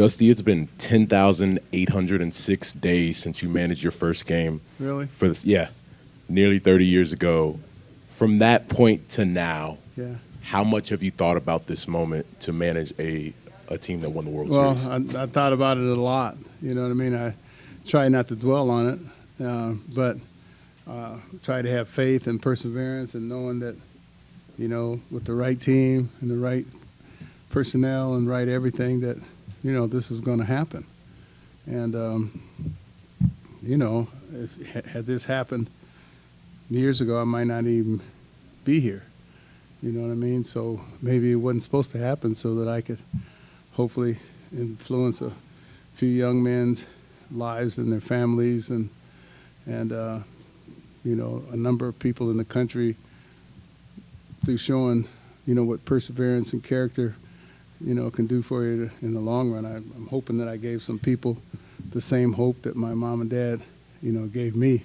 Dusty, it's been 10,806 days since you managed your first game. Really? For this, yeah, nearly 30 years ago. From that point to now, Yeah. how much have you thought about this moment to manage a team that won the World Well, Series? I thought about it a lot. You know what I mean? I try not to dwell on it, but try to have faith and perseverance and knowing that, you know, with the right team and the right personnel and right everything that, you know, this was going to happen. And, you know, had this happened years ago, I might not even be here. You know what I mean? So maybe it wasn't supposed to happen so that I could hopefully influence a few young men's lives and their families and you know, a number of people in the country through showing, you know, what perseverance and character, you know, can do for you in the long run. I'm hoping that I gave some people the same hope that my mom and dad, you know, gave me,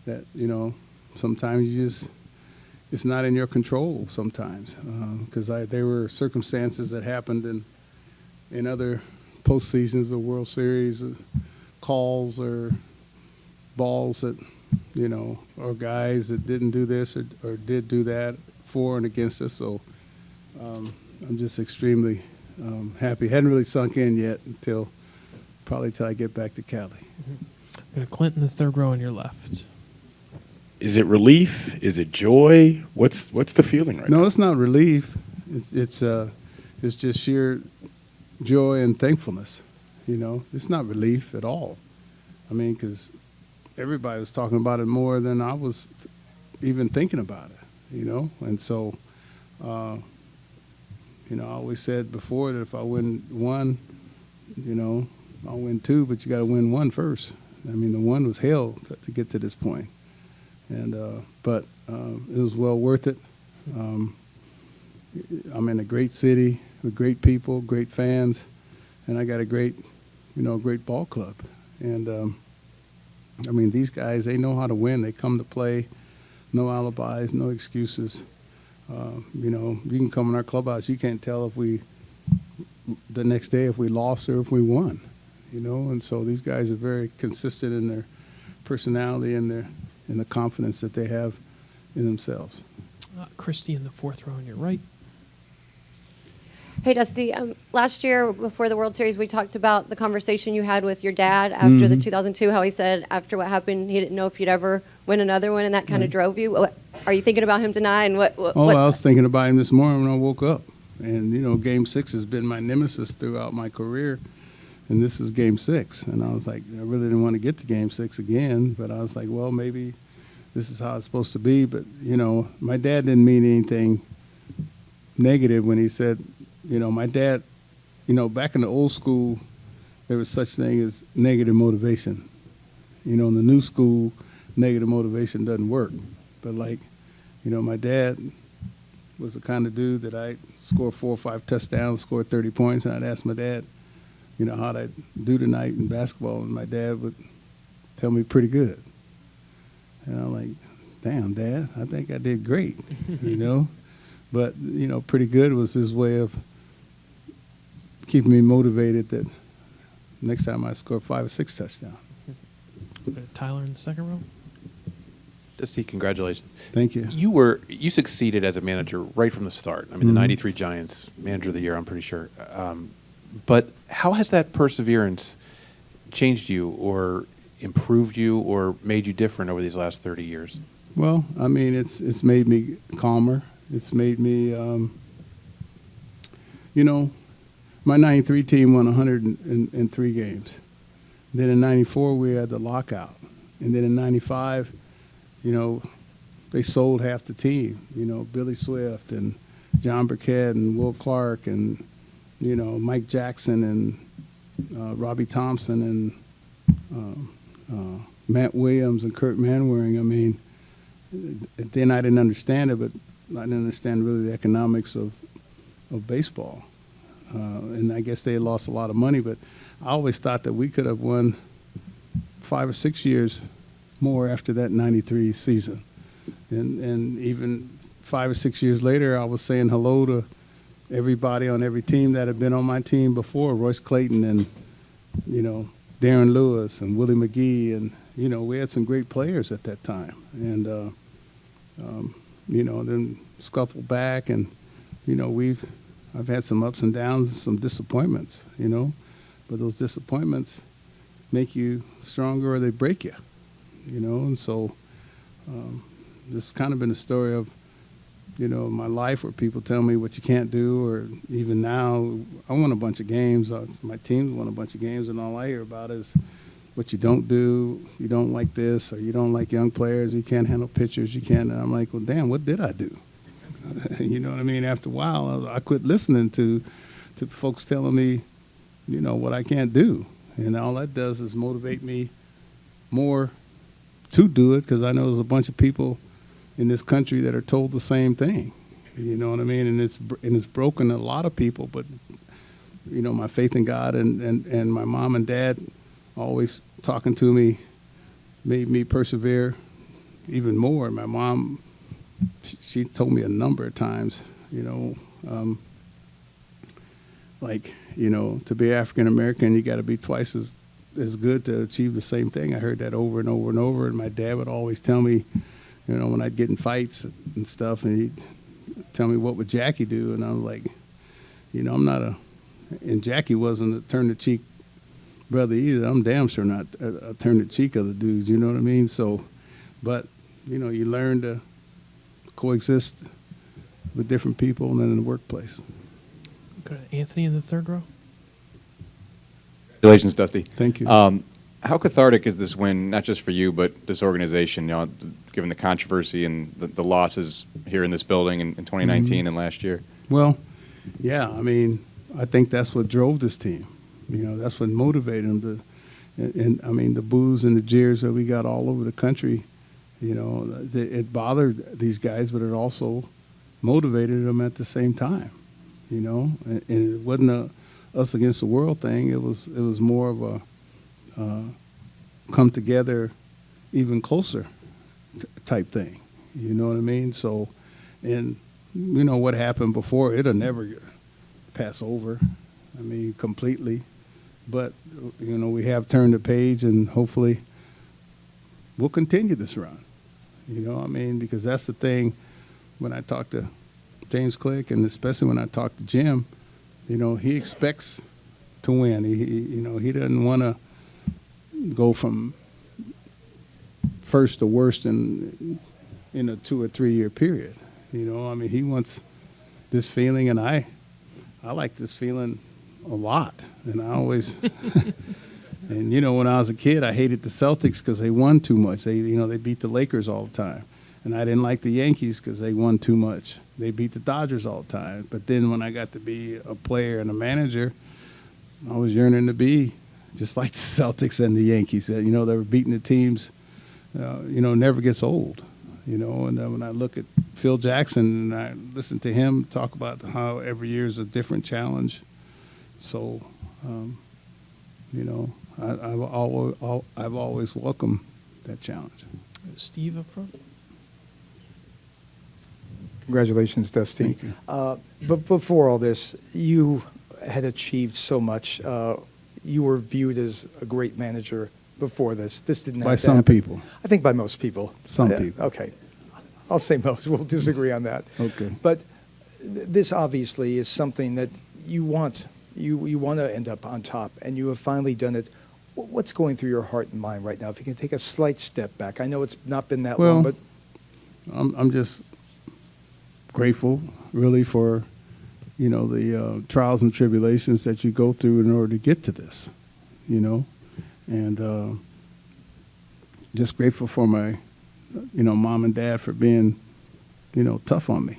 that, you know, sometimes you just, it's not in your control sometimes, because there were circumstances that happened in other postseasons or World Series, or calls or balls that, you know, or guys that didn't do this or did do that for and against us. So I'm just extremely happy. Hadn't really sunk in yet until I get back to Cali. Mm-hmm. Clint in the third row on your left. Is it relief? Is it joy? What's the feeling right now? No, it's not relief. It's just sheer joy and thankfulness. You know, it's not relief at all. I mean, because everybody was talking about it more than I was even thinking about it. You know, and so, you know, I always said before that if I win one, you know, I'll win two, but you got to win one first. I mean, the one was hell to get to this point. And but it was well worth it. I'm in a great city with great people, great fans, and I got a great, you know, great ball club. And I mean, these guys, they know how to win. They come to play, no alibis, no excuses. You know, you can come in our clubhouse, you can't tell if the next day if we lost or if we won. You know, and so these guys are very consistent in their personality and the confidence that they have in themselves. Christy in the fourth row on your right. Hey, Dusty. Last year, before the World Series, we talked about the conversation you had with your dad after the 2002, how he said after what happened, he didn't know if you'd ever win another one, and that kind of drove you. Are you thinking about him tonight? And what I was thinking about him this morning when I woke up. And, you know, Game 6 has been my nemesis throughout my career, and this is Game 6. And I was like, I really didn't want to get to Game 6 again, but I was like, well, maybe this is how it's supposed to be. But, you know, my dad didn't mean anything negative when he said, you know, my dad, you know, back in the old school, there was such thing as negative motivation. You know, in the new school, negative motivation doesn't work. But like, you know, my dad was the kind of dude that I'd score 4 or 5 touchdowns, score 30 points, and I'd ask my dad, you know, how'd I do tonight in basketball? And my dad would tell me pretty good. And I'm like, damn, Dad, I think I did great, you know. But, you know, pretty good was his way of keeping me motivated that next time I score 5 or 6 touchdowns. Tyler in the second row. Dusty, congratulations. Thank you. You succeeded as a manager right from the start. I mean, the 93 Giants, manager of the year, I'm pretty sure. But how has that perseverance changed you or improved you or made you different over these last 30 years? Well, I mean, it's made me calmer. It's made me, you know, my 93 team won 103 games. Then in 94, we had the lockout. And then in 95, you know, they sold half the team. You know, Billy Swift and John Burkett and Will Clark and, you know, Mike Jackson and Robbie Thompson and Matt Williams and Kurt Manwaring. I mean, then I didn't understand it, but I didn't understand really the economics of baseball. And I guess they had lost a lot of money, but I always thought that we could have won 5 or 6 years more after that 93 season. And even 5 or 6 years later, I was saying hello to everybody on every team that had been on my team before, Royce Clayton and, Darren Lewis and Willie McGee. And, we had some great players at that time. And, then scuffled back and, I've had some ups and downs and some disappointments, but those disappointments make you stronger or they break you, and so this has kind of been a story of, my life where people tell me what you can't do, or even now, I won a bunch of games. My team won a bunch of games, and all I hear about is what you don't do. You don't like this, or you don't like young players. You can't handle pitchers. You can't. And I'm like, well, damn, what did I do? You know what I mean? After a while, I quit listening to folks telling me, what I can't do. And all that does is motivate me more to do it, because I know there's a bunch of people in this country that are told the same thing. You know what I mean? And it's broken a lot of people. But my faith in God and my mom and dad always talking to me made me persevere even more. My mom, she told me a number of times, to be African American, you got to be twice as good to achieve the same thing. I heard that over and over and over. And my dad would always tell me, when I'd get in fights and stuff, and he'd tell me, what would Jackie do? And I was like, I'm not and Jackie wasn't a turn the cheek brother either. I'm damn sure not a turn the cheek of the dudes, you know what I mean? So, but, you learn to coexist with different people and then in the workplace. Go to Anthony in the third row. Congratulations, Dusty. Thank you. How cathartic is this win, not just for you, but this organization, given the controversy and the losses here in this building in 2019 and last year? Well, yeah, I think that's what drove this team. That's what motivated them the boos and the jeers that we got all over the country, it bothered these guys, but it also motivated them at the same time, and it wasn't a us against the world thing. It was more of a come together even closer type thing. You know what I mean? So, and what happened before, it'll never pass over, completely. But, we have turned the page, and hopefully we'll continue this run. Because that's the thing when I talk to James Click, and especially when I talk to Jim, he expects to win. He doesn't want to go from first to worst in a 2 or 3 year period. He wants this feeling, and I like this feeling a lot. And I always, and when I was a kid, I hated the Celtics because they won too much. They beat the Lakers all the time, and I didn't like the Yankees because they won too much. They beat the Dodgers all the time. But then when I got to be a player and a manager, I was yearning to be just like the Celtics and the Yankees. They were beating the teams. Never gets old. And when I look at Phil Jackson and I listen to him talk about how every year is a different challenge. So, I've always welcomed that challenge. Steve up front. Congratulations, Dusty. Thank you. But before all this, you had achieved so much. You were viewed as a great manager before this. This didn't happen. By some people. I think by most people. Some people. Okay. I'll say most. We'll disagree on that. Okay. But this obviously is something that you want. You want to end up on top, and you have finally done it. What's going through your heart and mind right now? If you can take a slight step back. I know it's not been that long, but I'm just grateful, really, for the trials and tribulations that you go through in order to get to this, and just grateful for my, mom and dad for being, tough on me,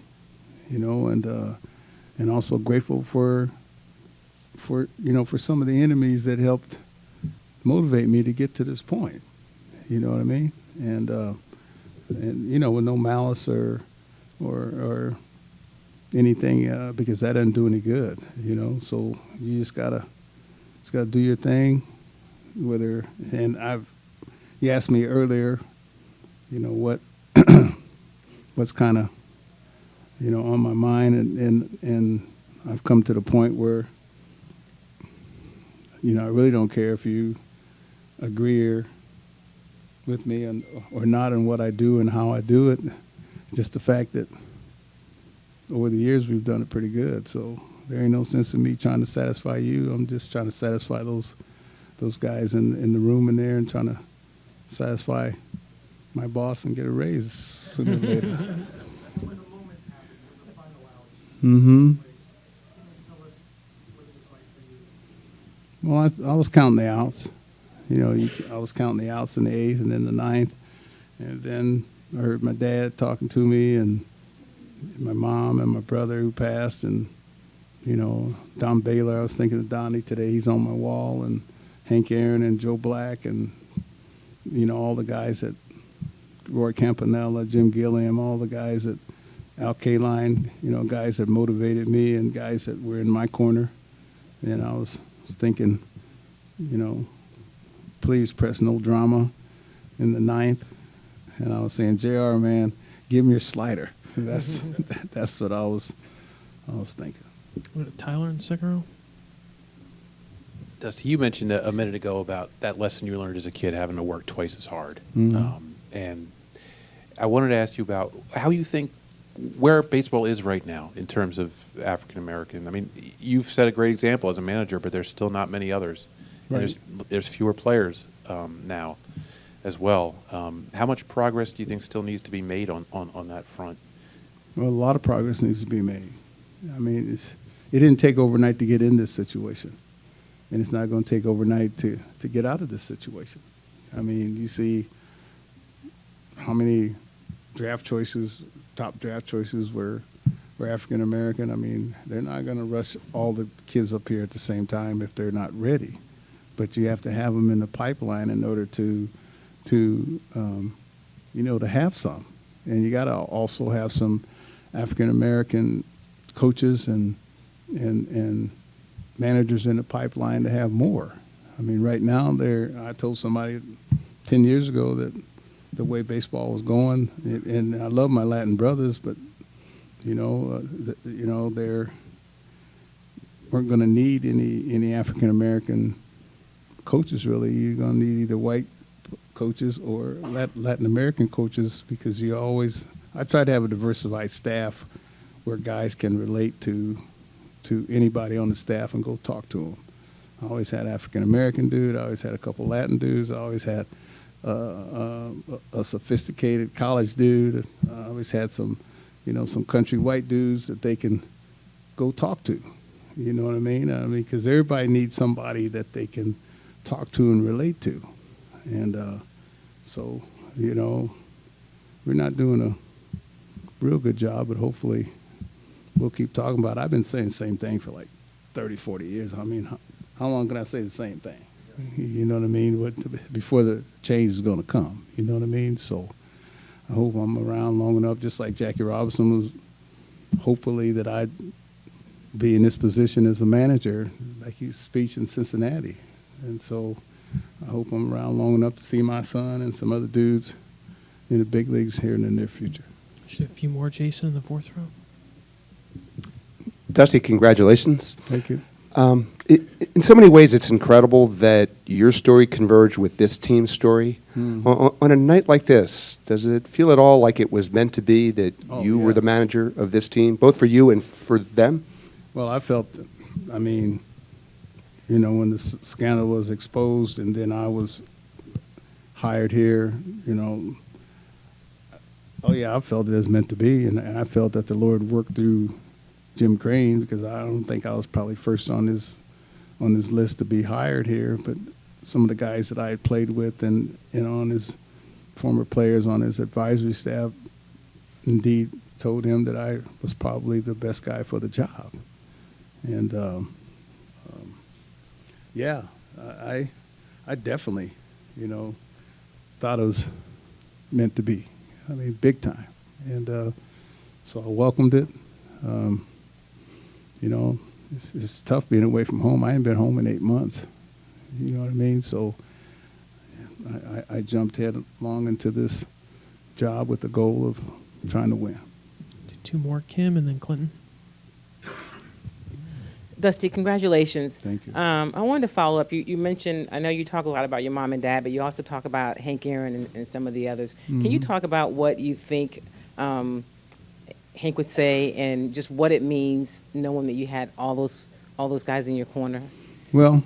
and also grateful for some of the enemies that helped motivate me to get to this point. You know what I mean? And with no malice or anything, because that doesn't do any good. So you just gotta do your thing. You asked me earlier, what's kind of on my mind, and I've come to the point where, I really don't care if you agree with me or not on what I do and how I do it. It's just the fact that over the years we've done it pretty good. So there ain't no sense in me trying to satisfy you. I'm just trying to satisfy those guys in the room in there and trying to satisfy my boss and get a raise sooner or later. Mm-hmm. Well, I was counting the outs. I was counting the outs in the 8th and then the 9th. And then I heard my dad talking to me and my mom and my brother who passed. And, Don Baylor, I was thinking of Donnie today. He's on my wall. And Hank Aaron and Joe Black and, all the guys at Roy Campanella, Jim Gilliam, all the guys at Al Kaline, guys that motivated me and guys that were in my corner. And I was thinking, please press no drama in the 9th. And I was saying, JR, man, give me your slider. That's what I was thinking. What, Tyler in the second row? Dusty, you mentioned a minute ago about that lesson you learned as a kid, having to work twice as hard. Mm-hmm. And I wanted to ask you about how you think where baseball is right now in terms of African American. I mean, you've set a great example as a manager, but there's still not many others. Right. There's fewer players now as well. How much progress do you think still needs to be made on that front? Well, a lot of progress needs to be made. I mean, it didn't take overnight to get in this situation, and it's not going to take overnight to get out of this situation. I mean, you see how many top draft choices were African American. I mean, they're not going to rush all the kids up here at the same time if they're not ready. But you have to have them in the pipeline in order to have some. And you got to also have some African American coaches and managers in the pipeline to have more. I mean, right now, I told somebody 10 years ago that the way baseball was going, and I love my Latin brothers, but they weren't going to need any African American coaches really. You're going to need either white coaches or Latin American coaches because I try to have a diversified staff where guys can relate to anybody on the staff and go talk to them. I always had African American dude. I always had a couple Latin dudes. I always had a sophisticated college dude. I always had some country white dudes that they can go talk to. You know what I mean? Because everybody needs somebody that they can talk to and relate to. And so, we're not doing a real good job, but hopefully we'll keep talking about it. I've been saying the same thing for like 30, 40 years. I mean, how long can I say the same thing? You know what I mean? Before the change is going to come. You know what I mean? So I hope I'm around long enough, just like Jackie Robinson was, hopefully that I'd be in this position as a manager, like his speech in Cincinnati. And so I hope I'm around long enough to see my son and some other dudes in the big leagues here in the near future. Just a few more, Jason, in the fourth row. Dusty, congratulations. Thank you. In so many ways, it's incredible that your story converged with this team's story. On a night like this, does it feel at all like it was meant to be that you were the manager of this team, both for you and for them? Well, I felt, when the scandal was exposed and then I was hired here, I felt it was meant to be. And I felt that the Lord worked through Jim Crane, because I don't think I was probably first on his list to be hired here, but some of the guys that I had played with and on his former players on his advisory staff indeed told him that I was probably the best guy for the job. And I definitely thought it was meant to be. I mean, big time. And so I welcomed it. It's tough being away from home. I haven't been home in 8 months. You know what I mean? So I jumped headlong into this job with the goal of trying to win. Two more, Kim, and then Clinton. Dusty, congratulations. Thank you. I wanted to follow up. You mentioned, I know you talk a lot about your mom and dad, but you also talk about Hank Aaron and some of the others. Can you talk about what you think Hank would say and just what it means knowing that you had all those guys in your corner? Well,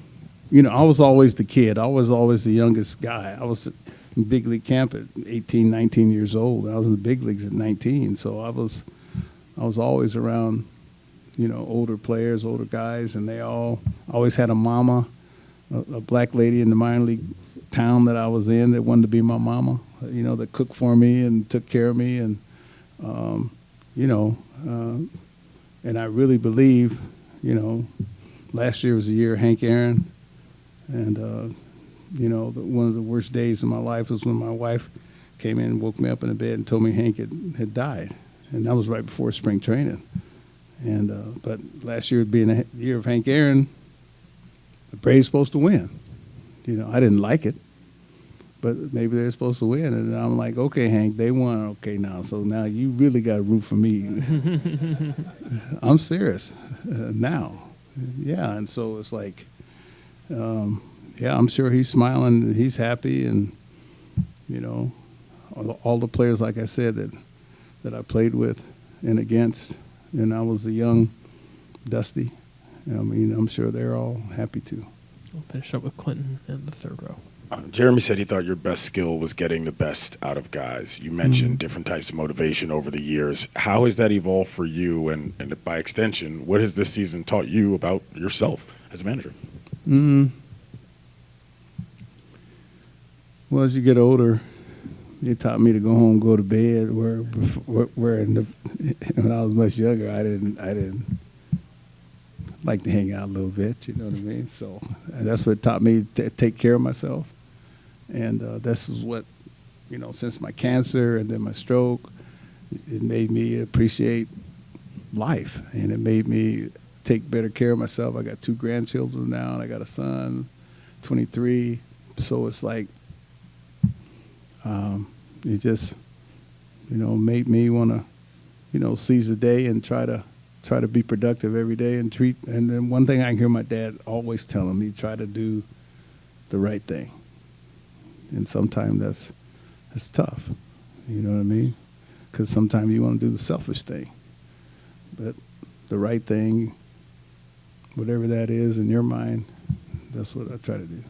you know, I was always the kid. I was always the youngest guy. I was in big league camp at 18, 19 years old. I was in the big leagues at 19, so I was always around, you know, older players, older guys, and they all always had a mama, a black lady in the minor league town that I was in that wanted to be my mama, you know, that cooked for me and took care of me, and you know, and I really believe, you know, last year was the year of Hank Aaron, and you know, one of the worst days of my life was when my wife came in and woke me up in the bed and told me Hank had died, and that was right before spring training. And but last year being the year of Hank Aaron, the Braves supposed to win. You know, I didn't like it, but maybe they're supposed to win. And I'm like, okay, Hank, they won. Okay, now, so now you really got to root for me. I'm serious now. Yeah, and so it's like, yeah, I'm sure he's smiling and he's happy, and you know, all the players, like I said, that I played with and against. And I was a young Dusty. I mean, I'm sure they're all happy too. We'll finish up with Clinton in the third row. Jeremy said he thought your best skill was getting the best out of guys. You mentioned different types of motivation over the years. How has that evolved for you? And by extension, what has this season taught you about yourself as a manager? Well, as you get older, it taught me to go home, where when I was much younger, I didn't like to hang out a little bit. You know what I mean? So that's what taught me to take care of myself, and this is what, you know, since my cancer and then my stroke, it made me appreciate life, and it made me take better care of myself. I got 2 grandchildren now, and I got a son, 23. So it's like, it just, you know, made me want to, you know, seize the day and try to be productive every day and treat. And then one thing I hear my dad always telling me: try to do the right thing. And sometimes that's tough. You know what I mean? Because sometimes you want to do the selfish thing, but the right thing, whatever that is in your mind, that's what I try to do.